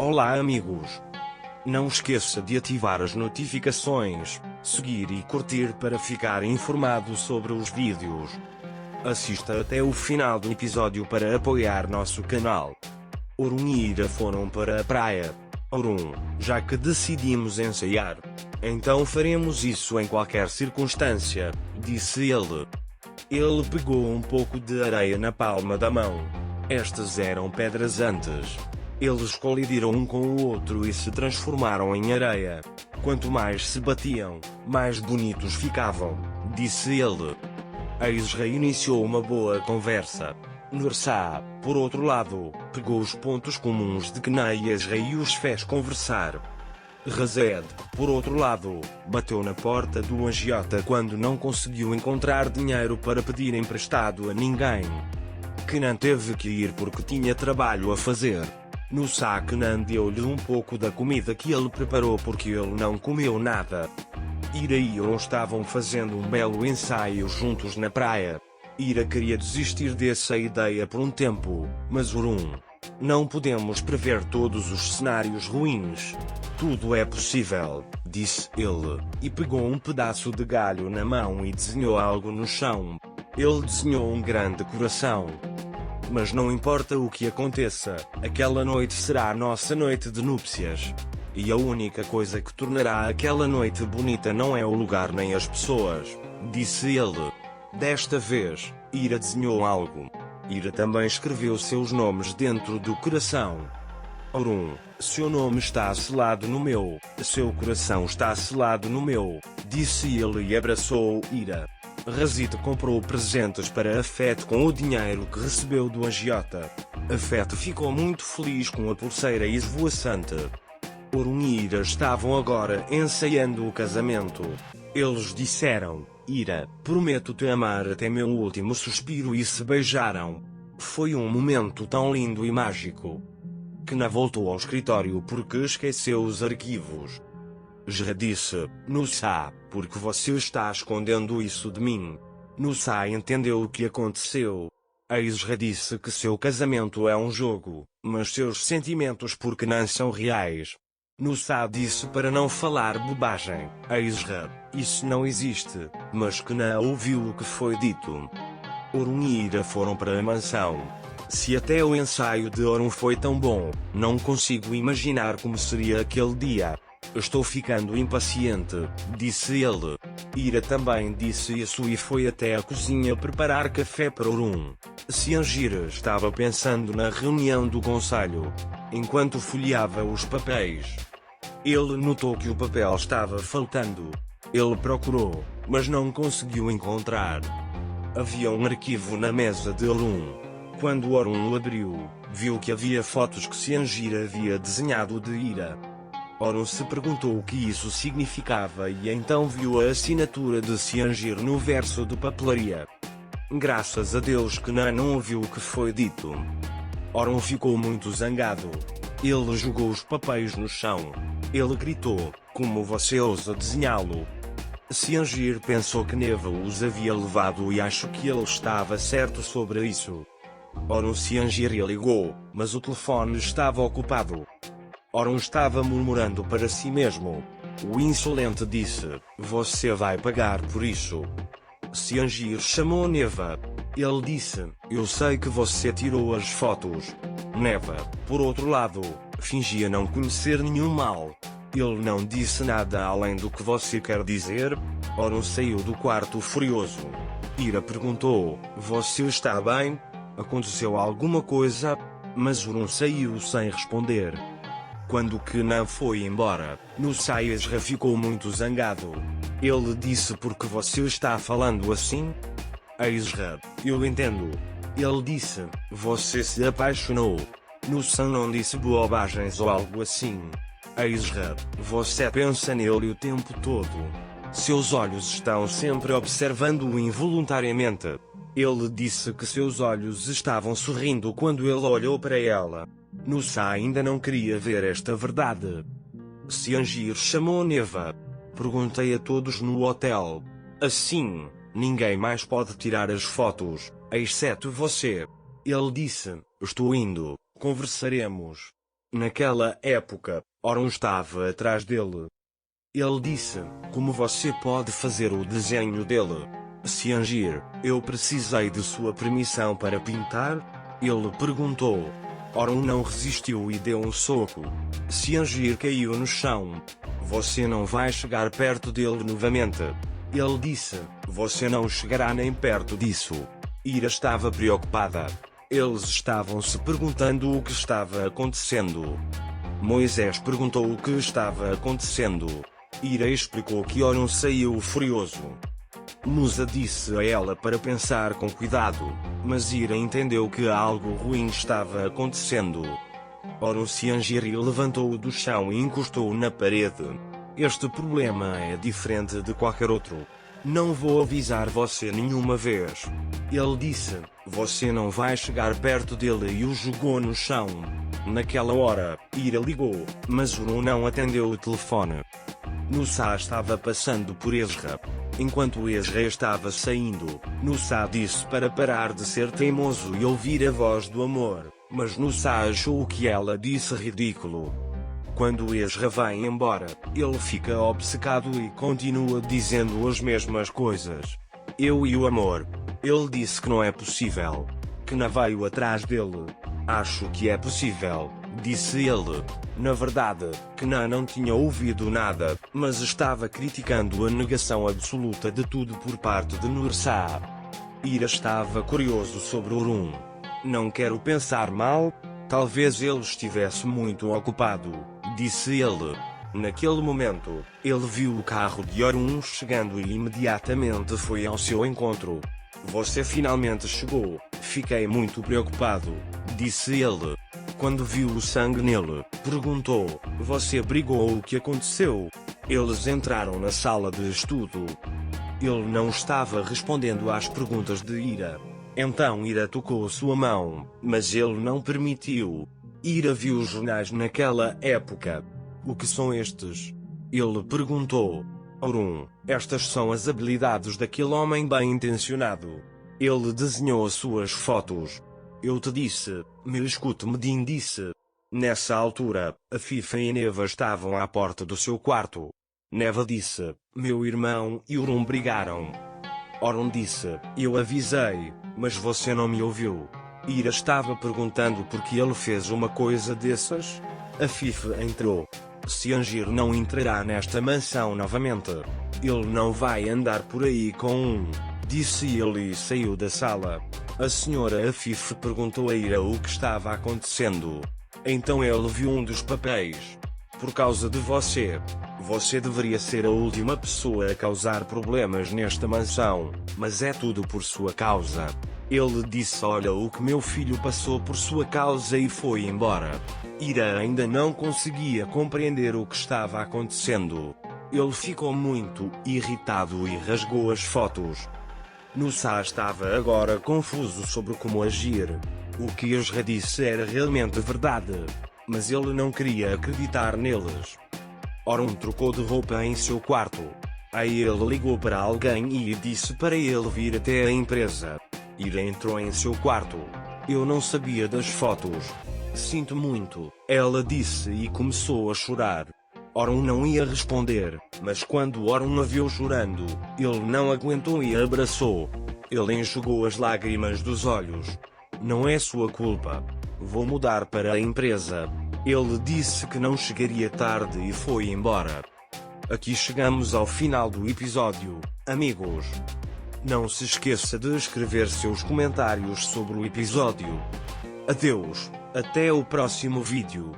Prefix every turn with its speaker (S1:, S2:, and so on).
S1: Olá amigos! Não esqueça de ativar as notificações, seguir e curtir para ficar informado sobre os vídeos. Assista até o final do episódio para apoiar nosso canal. Orun e Ira foram para a praia. Orun, já que decidimos ensaiar, então faremos isso em qualquer circunstância, disse ele. Ele pegou um pouco de areia na palma da mão. Estas eram pedras antes. Eles colidiram um com o outro e se transformaram em areia. Quanto mais se batiam, mais bonitos ficavam, disse ele. Eis reiniciou uma boa conversa. Nursa, por outro lado, pegou os pontos comuns de Kna e Ezra e os fez conversar. Razed, por outro lado, bateu na porta do agiota quando não conseguiu encontrar dinheiro para pedir emprestado a ninguém. Kenan teve que ir porque tinha trabalho a fazer. No saque Kenan deu-lhe um pouco da comida que ele preparou porque ele não comeu nada. Ira e Orun estavam fazendo um belo ensaio juntos na praia. Ira queria desistir dessa ideia por um tempo, mas Orun: não podemos prever todos os cenários ruins. Tudo é possível, disse ele, e pegou um pedaço de galho na mão e desenhou algo no chão. Ele desenhou um grande coração. Mas não importa o que aconteça, aquela noite será a nossa noite de núpcias. E a única coisa que tornará aquela noite bonita não é o lugar nem as pessoas, disse ele. Desta vez, Ira desenhou algo. Ira também escreveu seus nomes dentro do coração. Orun, seu nome está selado no meu, seu coração está selado no meu, disse ele e abraçou Ira. Razid comprou presentes para Afet com o dinheiro que recebeu do agiota. Afet ficou muito feliz com a pulseira esvoaçante. Orun e Ira estavam agora ensaiando o casamento. Eles disseram: Ira, prometo-te amar até meu último suspiro, e se beijaram. Foi um momento tão lindo e mágico. Kna voltou ao escritório porque esqueceu os arquivos. Já disse: Nusa, porque você está escondendo isso de mim? Nusa entendeu o que aconteceu. Ezra disse que seu casamento é um jogo, mas seus sentimentos por Kna são reais. Nusa disse para não falar bobagem. Ezra: isso não existe, mas Kna ouviu o que foi dito. Orun e Ira foram para a mansão. Se até o ensaio de Orun foi tão bom, não consigo imaginar como seria aquele dia. Estou ficando impaciente, disse ele. Ira também disse isso e foi até a cozinha preparar café para Orun. Siangir estava pensando na reunião do conselho, enquanto folheava os papéis. Ele notou que o papel estava faltando. Ele procurou, mas não conseguiu encontrar. Havia um arquivo na mesa de Orun. Quando Orun o abriu, viu que havia fotos que Siangir havia desenhado de Ira. Orun se perguntou o que isso significava e então viu a assinatura de Siangir no verso de papelaria. Graças a Deus que não ouviu o que foi dito. Orun ficou muito zangado. Ele jogou os papéis no chão. Ele gritou: como você ousa desenhá-lo? Siangir pensou que Neva os havia levado e acho que ele estava certo sobre isso. Orun Siangir ligou, mas o telefone estava ocupado. Orun estava murmurando para si mesmo. O insolente disse: você vai pagar por isso. Siangir chamou Neva. Ele disse: eu sei que você tirou as fotos. Neva, por outro lado, fingia não conhecer nenhum mal. Ele não disse nada além do que você quer dizer. Orun saiu do quarto furioso. Ira perguntou: você está bem? Aconteceu alguma coisa? Mas Orun saiu sem responder. Quando Kna foi embora, Nusa Ezra ficou muito zangado. Ele disse: por que você está falando assim? Ezra: eu entendo. Ele disse: você se apaixonou. Nusa não disse bobagens ou algo assim. Ezra: você pensa nele o tempo todo. Seus olhos estão sempre observando-o involuntariamente. Ele disse que seus olhos estavam sorrindo quando ele olhou para ela. Nusa ainda não queria ver esta verdade. Siangir chamou Neva. Perguntei a todos no hotel. Assim, ninguém mais pode tirar as fotos, exceto você. Ele disse: estou indo, conversaremos. Naquela época, Orun estava atrás dele. Ele disse: como você pode fazer o desenho dele? Ciangir, eu precisei de sua permissão para pintar? Ele perguntou. Orun não resistiu e deu um soco. Ciangir caiu no chão. Você não vai chegar perto dele novamente. Ele disse: você não chegará nem perto disso. Ira estava preocupada. Eles estavam se perguntando o que estava acontecendo. Moisés perguntou o que estava acontecendo. Ira explicou que Orun saiu furioso. Musa disse a ela para pensar com cuidado, mas Ira entendeu que algo ruim estava acontecendo. Orun Ciangiri levantou-o do chão e encostou na parede. Este problema é diferente de qualquer outro. Não vou avisar você nenhuma vez. Ele disse: você não vai chegar perto dele e o jogou no chão. Naquela hora, Ira ligou, mas Orun não atendeu o telefone. Nusa estava passando por Ezra. Enquanto Ezra estava saindo, Nusa disse para parar de ser teimoso e ouvir a voz do amor, mas Nusa achou que ela disse ridículo. Quando Ezra vai embora, ele fica obcecado e continua dizendo as mesmas coisas. Eu e o amor. Ele disse que não é possível. Que não veio atrás dele. Acho que é possível, disse ele. Na verdade, Kna não tinha ouvido nada, mas estava criticando a negação absoluta de tudo por parte de Nursa. Ira estava curioso sobre Orun. Não quero pensar mal. Talvez ele estivesse muito ocupado, disse ele. Naquele momento, ele viu o carro de Orun chegando e imediatamente foi ao seu encontro. Você finalmente chegou. Fiquei muito preocupado, disse ele. Quando viu o sangue nele, perguntou: você brigou ou o que aconteceu? Eles entraram na sala de estudo. Ele não estava respondendo às perguntas de Ira. Então Ira tocou sua mão, mas ele não permitiu. Ira viu os jornais naquela época. O que são estes? Ele perguntou. Orun, estas são as habilidades daquele homem bem-intencionado. Ele desenhou suas fotos. Eu te disse, me escute, Medin disse. Nessa altura, a Fifa e Neva estavam à porta do seu quarto. Neva disse, meu irmão e Orun brigaram. Orun disse, eu avisei, mas você não me ouviu. Ira estava perguntando por que ele fez uma coisa dessas. A Fifa entrou. Ciangir não entrará nesta mansão novamente. Ele não vai andar por aí com disse ele e saiu da sala. A senhora Afif perguntou a Ira o que estava acontecendo. Então ele viu um dos papéis. Por causa de você. Você deveria ser a última pessoa a causar problemas nesta mansão, mas é tudo por sua causa. Ele disse: olha o que meu filho passou por sua causa e foi embora. Ira ainda não conseguia compreender o que estava acontecendo. Ele ficou muito irritado e rasgou as fotos. Nusa estava agora confuso sobre como agir. O que Ezra disse era realmente verdade, mas ele não queria acreditar neles. Orun trocou de roupa em seu quarto. Aí ele ligou para alguém e disse para ele vir até a empresa. Ira entrou em seu quarto. Eu não sabia das fotos. Sinto muito, ela disse e começou a chorar. Orun não ia responder, mas quando Orun a viu chorando, ele não aguentou e a abraçou. Ele enxugou as lágrimas dos olhos. Não é sua culpa. Vou mudar para a empresa. Ele disse que não chegaria tarde e foi embora. Aqui chegamos ao final do episódio, amigos. Não se esqueça de escrever seus comentários sobre o episódio. Adeus, até o próximo vídeo.